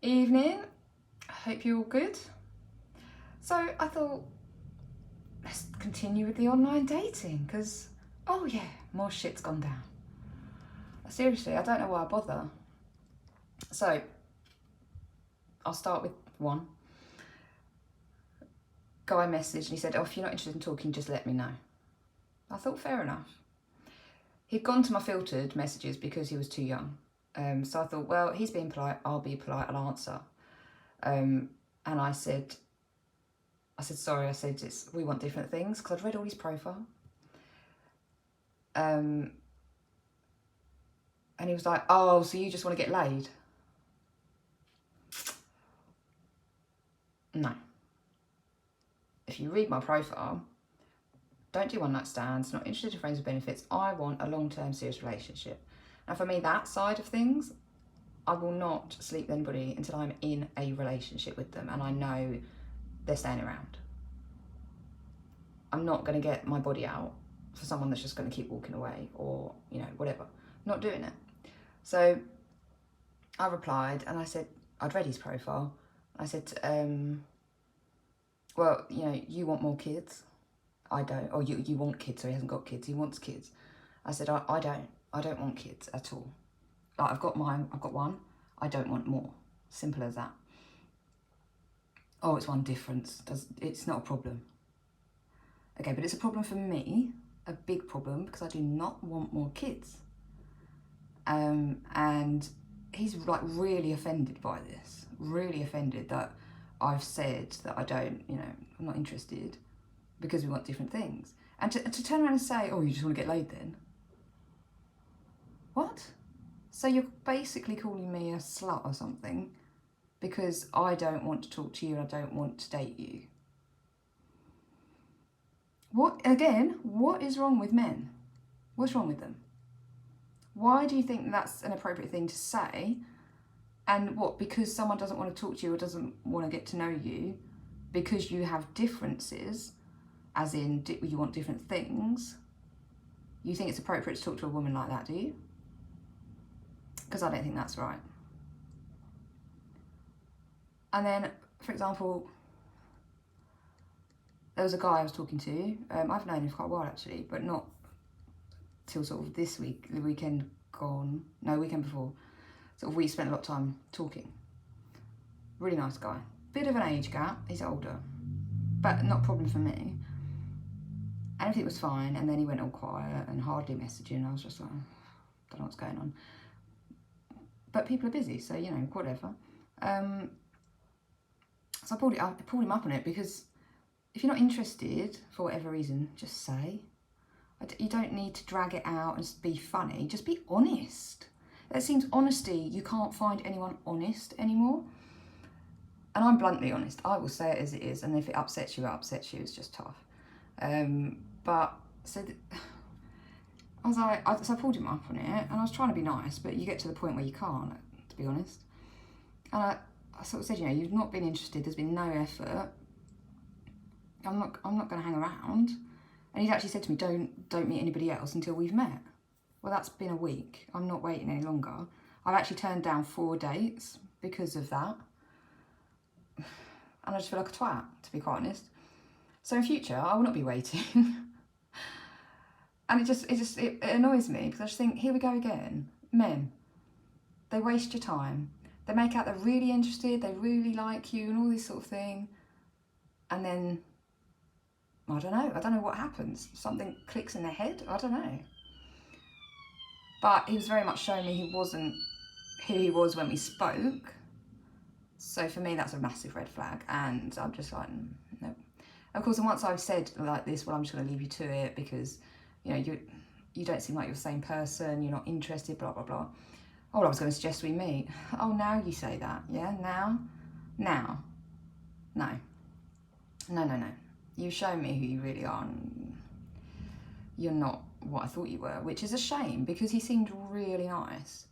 Evening, I hope you're all good. So I thought, let's continue with the online dating because, oh yeah, more shit's gone down. Seriously, I don't know why I bother. So, I'll start with one. Guy messaged and he said, oh, if you're not interested in talking, just let me know. I thought, fair enough. He'd gone to my filtered messages because he was too young. So I thought, well, he's being polite, I'll be polite, I'll answer. And I said, sorry, we want different things, because I'd read all his profile. And he was like, oh, so you just want to get laid? No. If you read my profile, don't do one night stands, not interested in friends with benefits. I want a long-term serious relationship. And for me, that side of things, I will not sleep with anybody until I'm in a relationship with them and I know they're staying around. I'm not going to get my body out for someone that's just going to keep walking away or, you know, whatever. Not doing it. So I replied and I said, I'd read his profile. I said, well, you know, you want more kids. I don't. Or you want kids, so he hasn't got kids. He wants kids. I said, I don't. I don't want kids at all. Like, I've got one. I don't want more. Simple as that. Oh, it's one difference. It's not a problem. Okay, but it's a problem for me, a big problem, because I do not want more kids. And he's like really offended by this, really offended that I've said that I don't, you know, I'm not interested because we want different things. And to turn around and say, oh, you just want to get laid then? What? So you're basically calling me a slut or something because I don't want to talk to you and I don't want to date you. What is wrong with men? What's wrong with them? Why do you think that's an appropriate thing to say? And what, because someone doesn't want to talk to you or doesn't want to get to know you, because you have differences, as in you want different things, you think it's appropriate to talk to a woman like that, do you? Because I don't think that's right. And then, for example, there was a guy I was talking to. I've known him for quite a while actually, but not till sort of this week, the weekend gone, no, weekend before. Sort of we spent a lot of time talking. Really nice guy. Bit of an age gap, he's older, but not a problem for me. And everything was fine, and then he went all quiet and hardly messaging. I was just like, don't know what's going on. But people are busy, so, you know, whatever. So I pulled him up on it, because if you're not interested, for whatever reason, just say. You don't need to drag it out and be funny, just be honest. It seems honesty, you can't find anyone honest anymore. And I'm bluntly honest, I will say it as it is, and if it upsets you, it's just tough. But, so I pulled him up on it, and I was trying to be nice, but you get to the point where you can't, to be honest. And I sort of said, you know, you've not been interested, there's been no effort. I'm not going to hang around. And he's actually said to me, don't meet anybody else until we've met. Well, that's been a week. I'm not waiting any longer. I've actually turned down 4 dates because of that. And I just feel like a twat, to be quite honest. So in future, I will not be waiting. And it annoys me, because I just think, here we go again. Men, they waste your time. They make out they're really interested, they really like you and all this sort of thing. And then, I don't know what happens. Something clicks in their head, I don't know. But he was very much showing me he wasn't who he was when we spoke. So for me, that's a massive red flag. And I'm just like, no. Of course, and once I've said like this, well, I'm just going to leave you to it because, you know, you don't seem like you're the same person, you're not interested, blah, blah, blah. Oh, I was going to suggest we meet. Oh, now you say that, yeah? Now? No. You show me who you really are, and you're not what I thought you were, which is a shame, because he seemed really nice.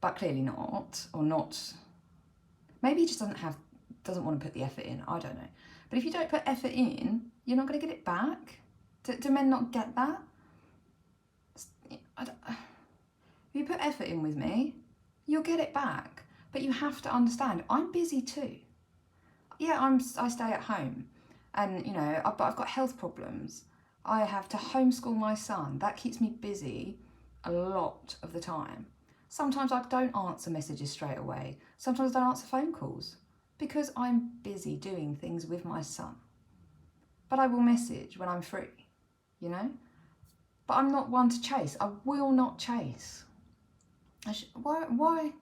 But clearly not, or not. Maybe he just doesn't want to put the effort in, I don't know. But if you don't put effort in, you're not going to get it back. Do men not get that? If you put effort in with me, you'll get it back. But you have to understand, I'm busy too. Yeah, I stay at home, and you know, but I've got health problems. I have to homeschool my son. That keeps me busy a lot of the time. Sometimes I don't answer messages straight away. Sometimes I don't answer phone calls because I'm busy doing things with my son. But I will message when I'm free, you know? But I'm not one to chase. I will not chase. Why?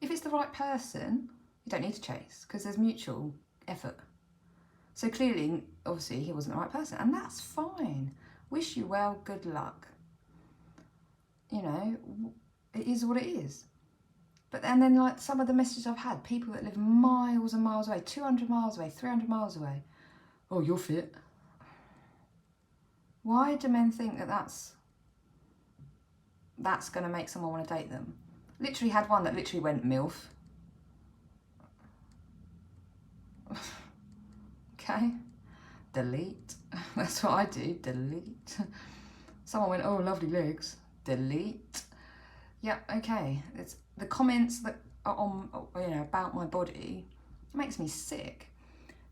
If it's the right person, you don't need to chase because there's mutual effort. So clearly, obviously, he wasn't the right person, and that's fine. Wish you well, good luck. You know, it is what it is. But then like some of the messages I've had, people that live miles and miles away, 200 miles away, 300 miles away. Oh, you're fit. Why do men think that that's going to make someone want to date them? Literally had one that literally went MILF. Okay. Delete. That's what I do. Delete. Someone went, oh, lovely legs. Delete. Yeah, okay. It's the comments that are on, you know, about my body. It makes me sick.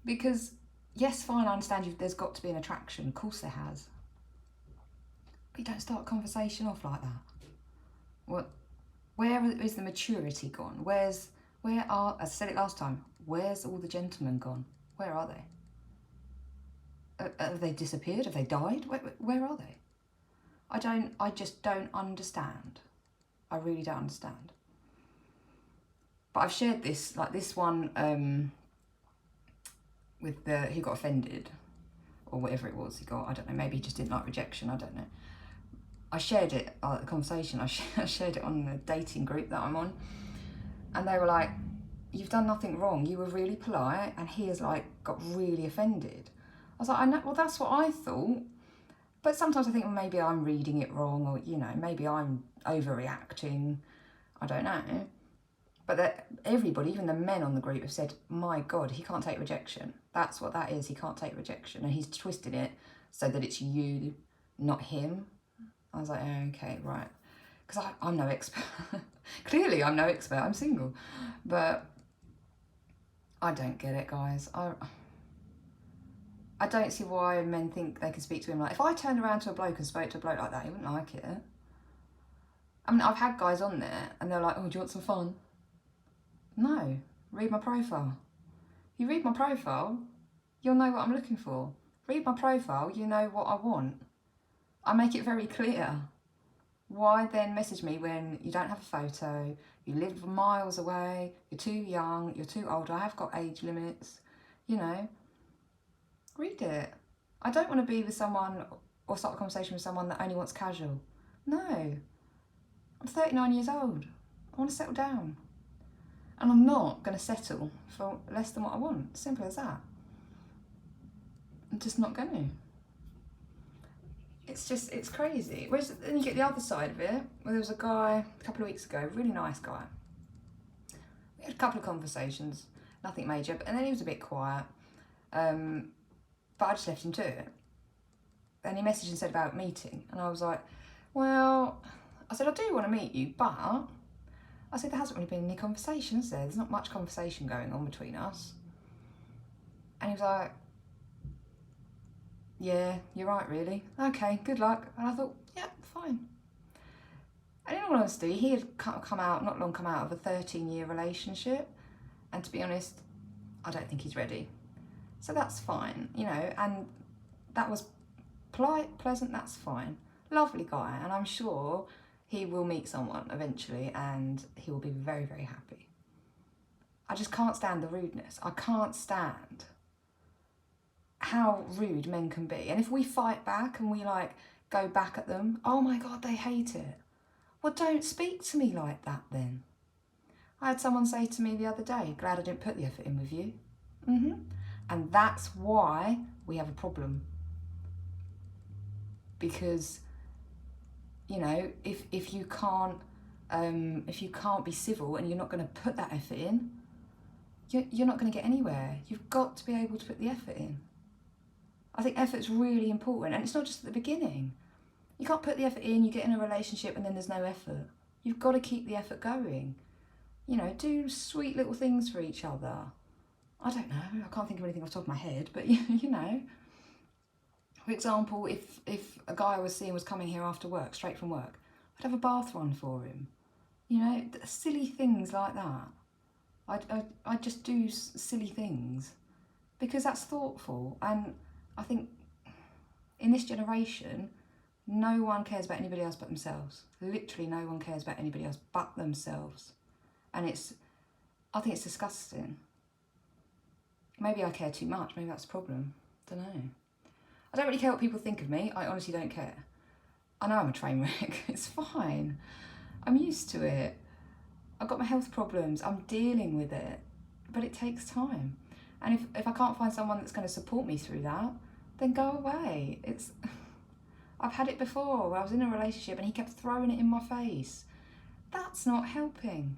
Because, yes, fine, I understand there's got to be an attraction. Of course there has. But you don't start a conversation off like that. What? Where is the maturity gone? I said it last time, where's all the gentlemen gone? Where are they? Have they disappeared? Have they died? Where are they? I just don't understand. I really don't understand. But I've shared this, like this one, with he got offended, or whatever it was he got, I don't know, maybe he just didn't like rejection, I don't know. I shared it, the conversation, I shared it on the dating group that I'm on, and they were like, you've done nothing wrong, you were really polite, and he has like got really offended. I was like, I know, well that's what I thought, but sometimes I think, well, maybe I'm reading it wrong, or you know, maybe I'm overreacting, I don't know. But that everybody, even the men on the group, have said, my God, he can't take rejection. That's what that is, he can't take rejection. And he's twisted it so that it's you, not him. I was like, oh, okay, right. Because I'm no expert. Clearly, I'm no expert, I'm single. But I don't get it, guys. I don't see why men think they can speak to him like, if I turned around to a bloke and spoke to a bloke like that, he wouldn't like it. I mean, I've had guys on there and they're like, oh, do you want some fun? No, read my profile. You read my profile, you'll know what I'm looking for. Read my profile, you know what I want. I make it very clear. Why then message me when you don't have a photo, you live miles away, you're too young, you're too old, I have got age limits, you know. Read it. I don't want to be with someone or start a conversation with someone that only wants casual. No. I'm 39 years old. I want to settle down. And I'm not going to settle for less than what I want. Simple as that. I'm just not going to. It's crazy. Whereas then you get the other side of it, where there was a guy a couple of weeks ago, really nice guy. We had a couple of conversations, nothing major, and then he was a bit quiet. But I just left him to it. And he messaged and said about meeting. And I was like, well, I said, I do want to meet you, but I said, there hasn't really been any conversation, is there? There's not much conversation going on between us. And he was like, yeah, you're right, really. Okay, good luck. And I thought, yeah, fine. And in all honesty, he had not long come out of a 13-year relationship. And to be honest, I don't think he's ready. So that's fine, you know, and that was polite, pleasant, that's fine. Lovely guy, and I'm sure he will meet someone eventually and he will be very, very happy. I just can't stand the rudeness. I can't stand how rude men can be. And if we fight back and we like go back at them, oh my God, they hate it. Well, don't speak to me like that then. I had someone say to me the other day, glad I didn't put the effort in with you. And that's why we have a problem. Because, you know, if you can't be civil and you're not going to put that effort in, you're not going to get anywhere. You've got to be able to put the effort in. I think effort's really important, and it's not just at the beginning. You can't put the effort in, you get in a relationship and then there's no effort. You've got to keep the effort going. You know, do sweet little things for each other. I don't know, I can't think of anything off the top of my head, but you know. For example, if a guy I was seeing was coming here after work, straight from work, I'd have a bath run for him. You know, silly things like that. I'd just do silly things because that's thoughtful. And I think in this generation, no one cares about anybody else but themselves. Literally no one cares about anybody else but themselves. And I think it's disgusting. Maybe I care too much, maybe that's the problem. Don't know. I don't really care what people think of me, I honestly don't care. I know I'm a train wreck, it's fine. I'm used to it. I've got my health problems, I'm dealing with it, but it takes time. And if I can't find someone that's going to support me through that, then go away. I've had it before where I was in a relationship and he kept throwing it in my face. That's not helping.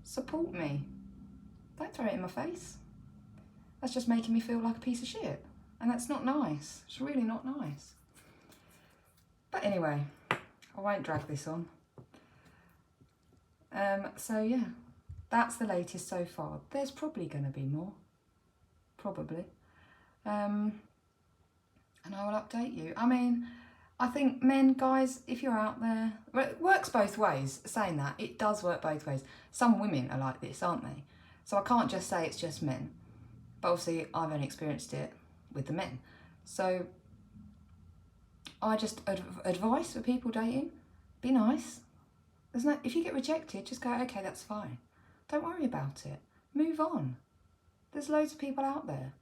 Support me. Don't throw it in my face. That's just making me feel like a piece of shit. And that's not nice. It's really not nice. But anyway, I won't drag this on. So yeah, that's the latest so far. There's probably going to be more. Probably. And I will update you. I mean, I think men, guys, if you're out there, well, it works both ways, saying that. It does work both ways. Some women are like this, aren't they? So I can't just say it's just men. But obviously, I've only experienced it with the men. So I just advice for people dating, be nice. If you get rejected, just go, okay, that's fine. Don't worry about it. Move on. There's loads of people out there.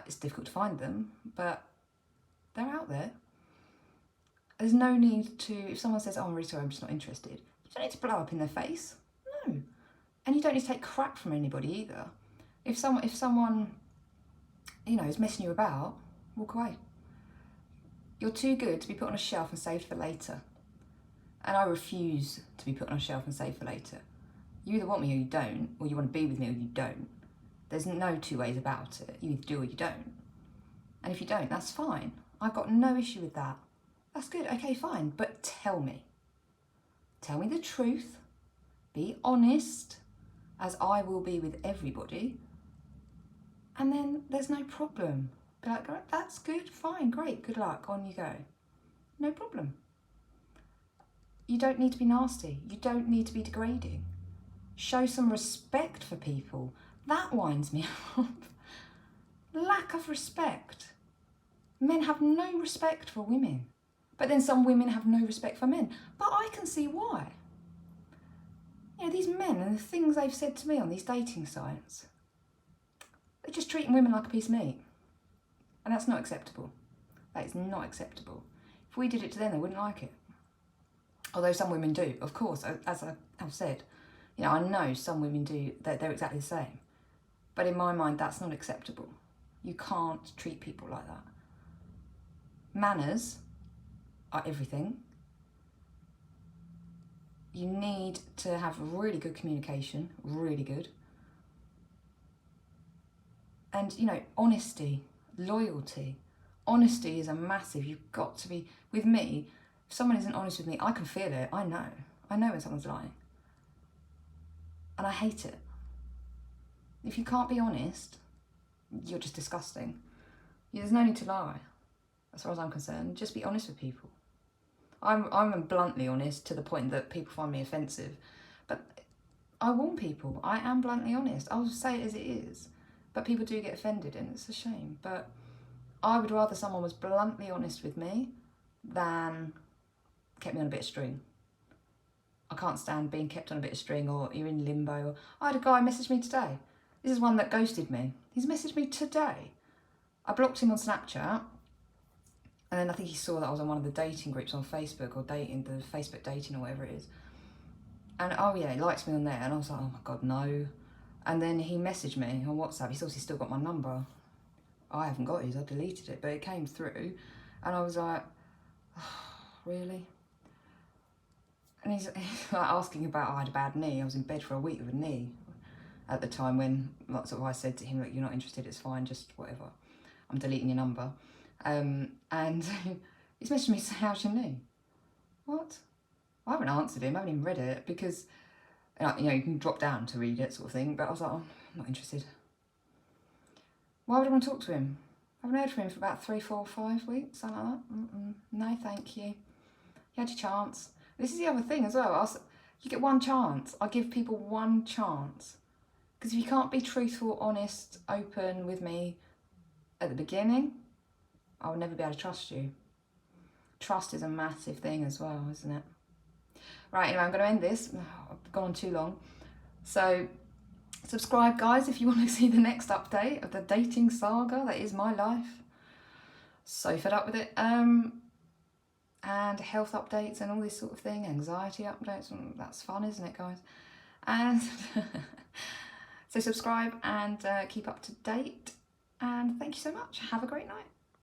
It's difficult to find them, but they're out there. There's no need to, if someone says, oh, I'm really sorry, I'm just not interested, you don't need to blow up in their face. No. And you don't need to take crap from anybody either. If someone, you know, is messing you about, walk away. You're too good to be put on a shelf and saved for later. And I refuse to be put on a shelf and saved for later. You either want me or you don't, or you want to be with me or you don't. There's no two ways about it. You either do or you don't. And if you don't, that's fine. I've got no issue with that. That's good, okay, fine. But tell me. Tell me the truth. Be honest, as I will be with everybody. And then there's no problem. Be like, that's good, fine, great, good luck, on you go. No problem. You don't need to be nasty. You don't need to be degrading. Show some respect for people. That winds me up. Lack of respect. Men have no respect for women. But then some women have no respect for men. But I can see why. You know, these men and the things they've said to me on these dating sites, they're just treating women like a piece of meat. And that's not acceptable. That is not acceptable. If we did it to them, they wouldn't like it. Although some women do, of course, as I have said. You know, I know some women do, they're exactly the same. But in my mind, that's not acceptable. You can't treat people like that. Manners are everything. You need to have really good communication, really good. And, you know, honesty, loyalty. Honesty is a massive, you've got to be, with me, if someone isn't honest with me, I can feel it, I know. I know when someone's lying. And I hate it. If you can't be honest, you're just disgusting. There's no need to lie, as far as I'm concerned. Just be honest with people. I'm bluntly honest to the point that people find me offensive. But I warn people, I am bluntly honest. I'll say it as it is. But people do get offended and it's a shame. But I would rather someone was bluntly honest with me than kept me on a bit of string. I can't stand being kept on a bit of string, or you're in limbo. I had a guy message me today. This is one that ghosted me. He's messaged me today. I blocked him on Snapchat. And then I think he saw that I was on one of the dating groups on Facebook, or dating, the Facebook dating or whatever it is. And oh yeah, he likes me on there. And I was like, oh my God, no. And then he messaged me on WhatsApp. He's obviously still got my number. I haven't got his, I deleted it, but it came through. And I was like, oh, really? And he's like asking about, I had a bad knee. I was in bed for a week with a knee at the time when lots of I said to him, look, you're not interested, it's fine, just whatever. I'm deleting your number. And he's messaged me saying, how's your knee? What? I haven't answered him, I haven't even read it, because You know, you can drop down to read it, sort of thing. But I was like, oh, I'm not interested. Why would I want to talk to him? I haven't heard from him for about 3, 4, 5 weeks, something like that. No, thank you. You had your chance. This is the other thing as well. You get one chance. I give people one chance. Because if you can't be truthful, honest, open with me at the beginning, I will never be able to trust you. Trust is a massive thing as well, isn't it? Right, anyway, I'm going to end this. I've gone on too long. So, subscribe, guys, if you want to see the next update of the dating saga that is my life. So fed up with it. And health updates and all this sort of thing. Anxiety updates. That's fun, isn't it, guys? And so subscribe and keep up to date. And thank you so much. Have a great night.